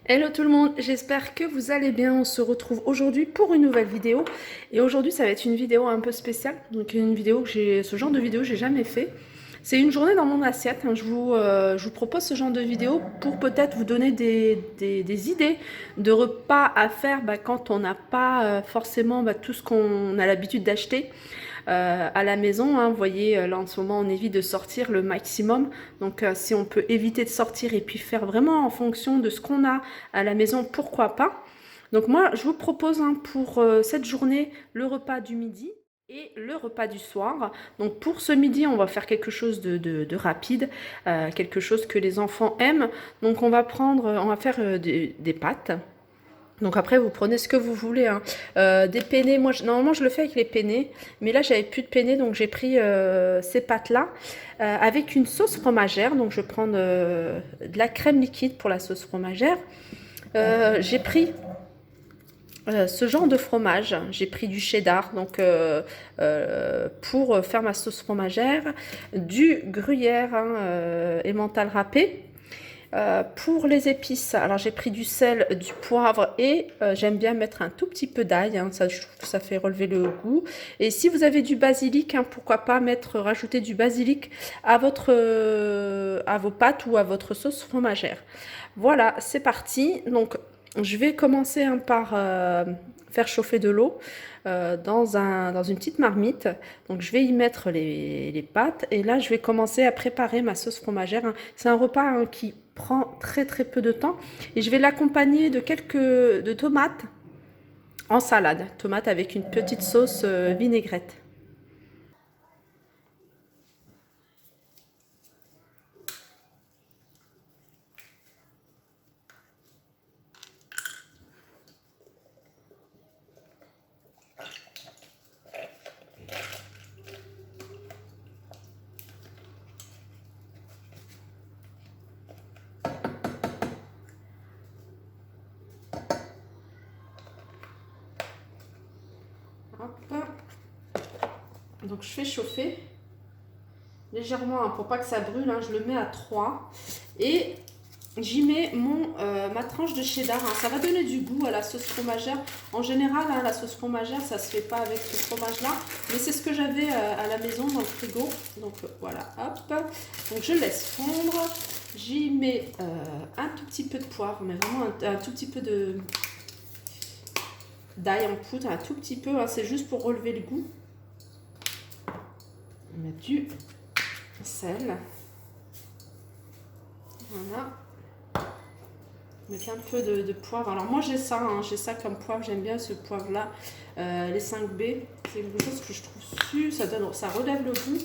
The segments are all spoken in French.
Hello tout le monde, j'espère que vous allez bien. On se retrouve aujourd'hui pour une nouvelle vidéo. Et aujourd'hui, ça va être une vidéo un peu spéciale. Donc une vidéo que ce genre de vidéo, j'ai jamais fait. C'est une journée dans mon assiette. Je vous propose ce genre de vidéo pour peut-être vous donner des idées de repas à faire quand on n'a pas forcément tout ce qu'on a l'habitude d'acheter à la maison. Hein. Vous voyez, là en ce moment, on évite de sortir le maximum. Donc, si on peut éviter de sortir et puis faire vraiment en fonction de ce qu'on a à la maison, pourquoi pas. Donc, moi, je vous propose pour cette journée le repas du midi et le repas du soir. Donc pour ce midi, on va faire quelque chose de rapide, quelque chose que les enfants aiment. Donc on va faire des pâtes. Donc après, vous prenez ce que vous voulez. Hein. Des penne, normalement, je le fais avec les penne, mais là, j'avais plus de penne, donc j'ai pris ces pâtes-là avec une sauce fromagère. Donc je prends de la crème liquide pour la sauce fromagère. J'ai pris ce genre de fromage, j'ai pris du cheddar pour faire ma sauce fromagère, du gruyère emmental râpé. Pour les épices, alors j'ai pris du sel, du poivre et j'aime bien mettre un tout petit peu d'ail, hein, ça, je trouve que ça fait relever le goût. Et si vous avez du basilic, hein, pourquoi pas rajouter du basilic à à vos pâtes ou à votre sauce fromagère. Voilà, c'est parti. Donc je vais commencer par faire chauffer de l'eau dans une petite marmite. Donc je vais y mettre les pâtes et là je vais commencer à préparer ma sauce fromagère. Hein. C'est un repas qui prend très très peu de temps et je vais l'accompagner de tomates en salade. Tomates avec une petite sauce vinaigrette. Hop. Donc je fais chauffer légèrement hein, pour pas que ça brûle. Hein, je le mets à 3 et j'y mets ma tranche de cheddar. Hein. Ça va donner du goût à la sauce fromagère. En général, hein, la sauce fromagère, ça se fait pas avec ce fromage-là. Mais c'est ce que j'avais à la maison dans le frigo. Donc voilà, hop. Donc je laisse fondre. J'y mets un tout petit peu de poivre, mais vraiment un tout petit peu d'ail en poudre, un tout petit peu. Hein, c'est juste pour relever le goût. On met du sel. Voilà. Mettre un peu de poivre. Alors moi j'ai ça, hein, j'ai ça comme poivre, j'aime bien ce poivre là, les 5B, c'est quelque chose que je trouve ça relève le goût.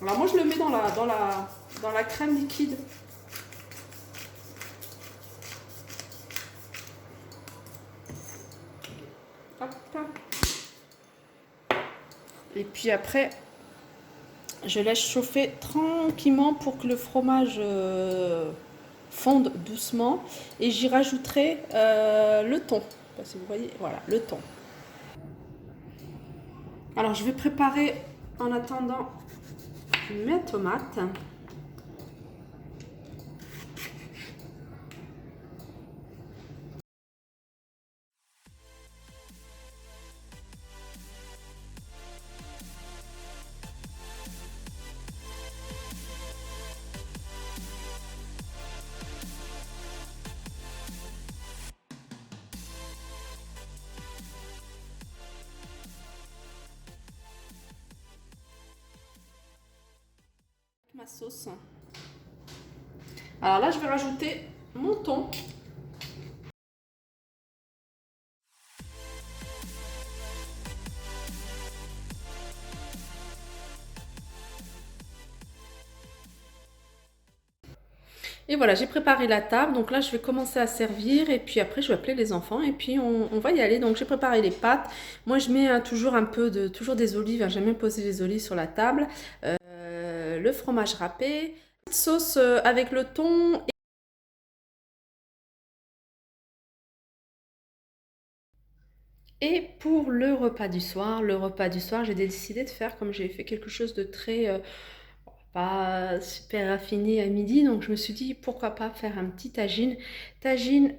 Alors moi je le mets dans la crème liquide. Hop. Et puis après je laisse chauffer tranquillement pour que le fromage fonde doucement et j'y rajouterai le thon. Parce que vous voyez, voilà, le thon. Alors je vais préparer en attendant mes tomates. Ma sauce. Alors là, je vais rajouter mon thon. Et voilà, j'ai préparé la table. Donc là, je vais commencer à servir et puis après, je vais appeler les enfants et puis on va y aller. Donc j'ai préparé les pâtes. Moi, je mets toujours des olives. Hein. J'aime bien poser les olives sur la table. Le fromage râpé, sauce avec le thon. Et pour le repas du soir, j'ai décidé de faire comme j'ai fait quelque chose de très pas super raffiné à midi, donc je me suis dit pourquoi pas faire un petit tagine. Tagine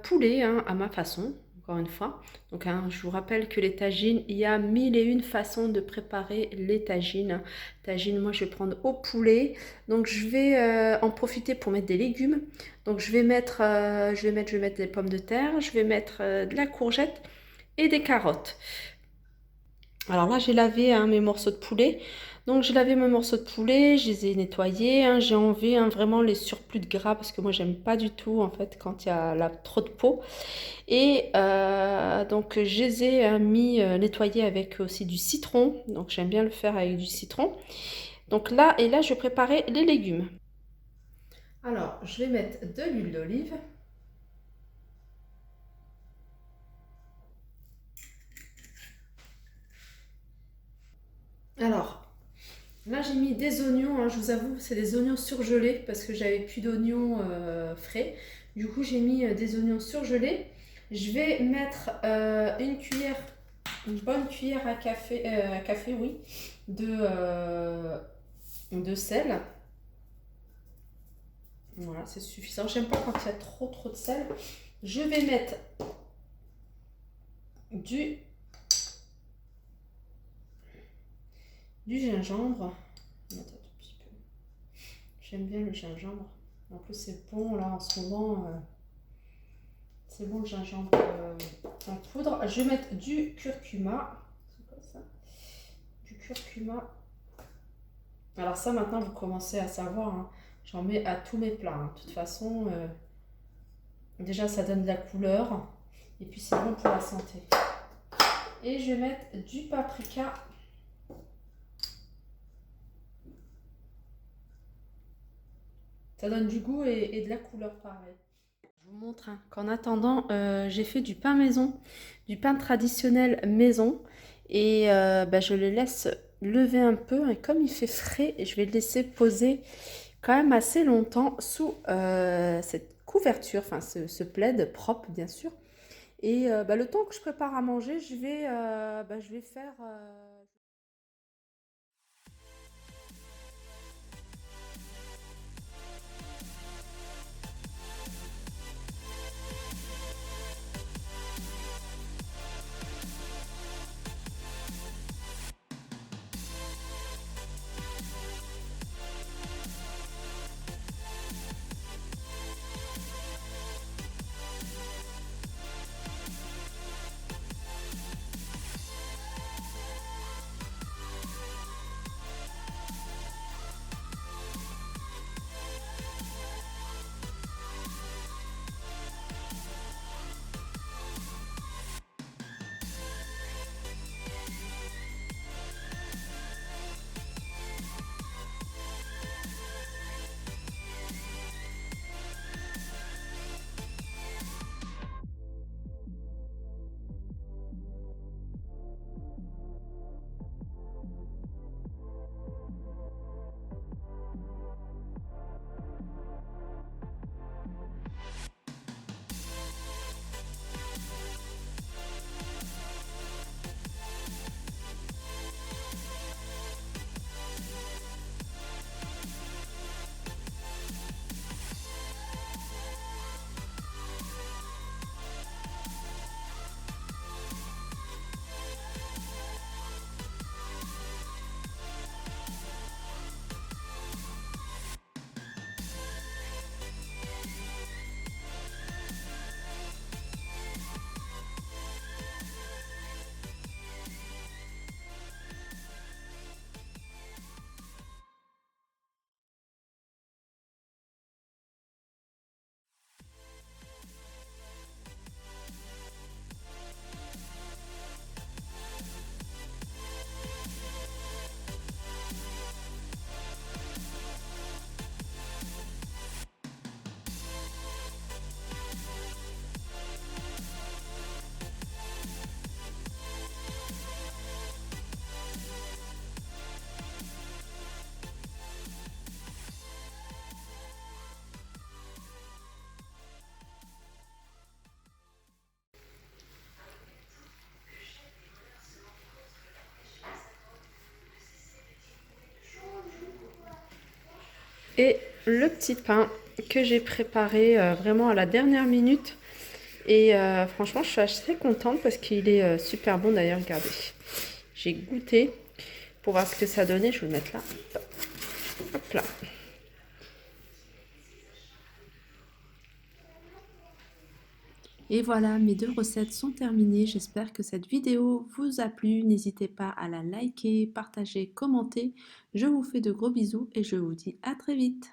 poulet hein, à ma façon, encore une fois. Donc hein, je vous rappelle que les tagines, il y a mille et une façons de préparer les tagines. Tagine, moi je vais prendre au poulet, donc je vais en profiter pour mettre des légumes. Donc je vais mettre des pommes de terre, je vais mettre de la courgette et des carottes. Alors là, j'ai lavé hein, mes morceaux de poulet. Donc, j'ai lavé mes morceaux de poulet, je les ai nettoyés. Hein, j'ai enlevé hein, vraiment les surplus de gras parce que moi, j'aime pas du tout en fait quand il y a trop de peau. Et donc, je les ai mis nettoyés avec aussi du citron. Donc, j'aime bien le faire avec du citron. Donc là, et là, je vais préparer les légumes. Alors, je vais mettre de l'huile d'olive. Alors, là, j'ai mis des oignons, hein, je vous avoue, c'est des oignons surgelés parce que j'avais plus d'oignons frais. Du coup, j'ai mis des oignons surgelés. Je vais mettre une bonne cuillère à café, oui, de sel. Voilà, c'est suffisant. J'aime pas quand il y a trop de sel. Je vais mettre du, du gingembre. Je vais mettre un tout petit peu. J'aime bien le gingembre. En plus, c'est bon là en ce moment. C'est bon le gingembre en poudre. Je vais mettre du curcuma. C'est quoi ça? Du curcuma. Alors ça maintenant vous commencez à savoir. Hein. J'en mets à tous mes plats. Hein. De toute façon, déjà ça donne de la couleur. Et puis c'est bon pour la santé. Et je vais mettre du paprika. Ça donne du goût et de la couleur pareil. Je vous montre hein, qu'en attendant, j'ai fait du pain maison, du pain traditionnel maison. Et bah, je le laisse lever un peu. Et comme il fait frais, je vais le laisser poser quand même assez longtemps sous cette couverture, enfin ce plaid propre bien sûr. Et bah, le temps que je prépare à manger, je vais faire... et le petit pain que j'ai préparé vraiment à la dernière minute. Et franchement, je suis assez contente parce qu'il est super bon d'ailleurs. Regardez, j'ai goûté pour voir ce que ça donnait. Je vais le mettre là. Hop là. Et voilà, mes deux recettes sont terminées. J'espère que cette vidéo vous a plu. N'hésitez pas à la liker, partager, commenter. Je vous fais de gros bisous et je vous dis à très vite.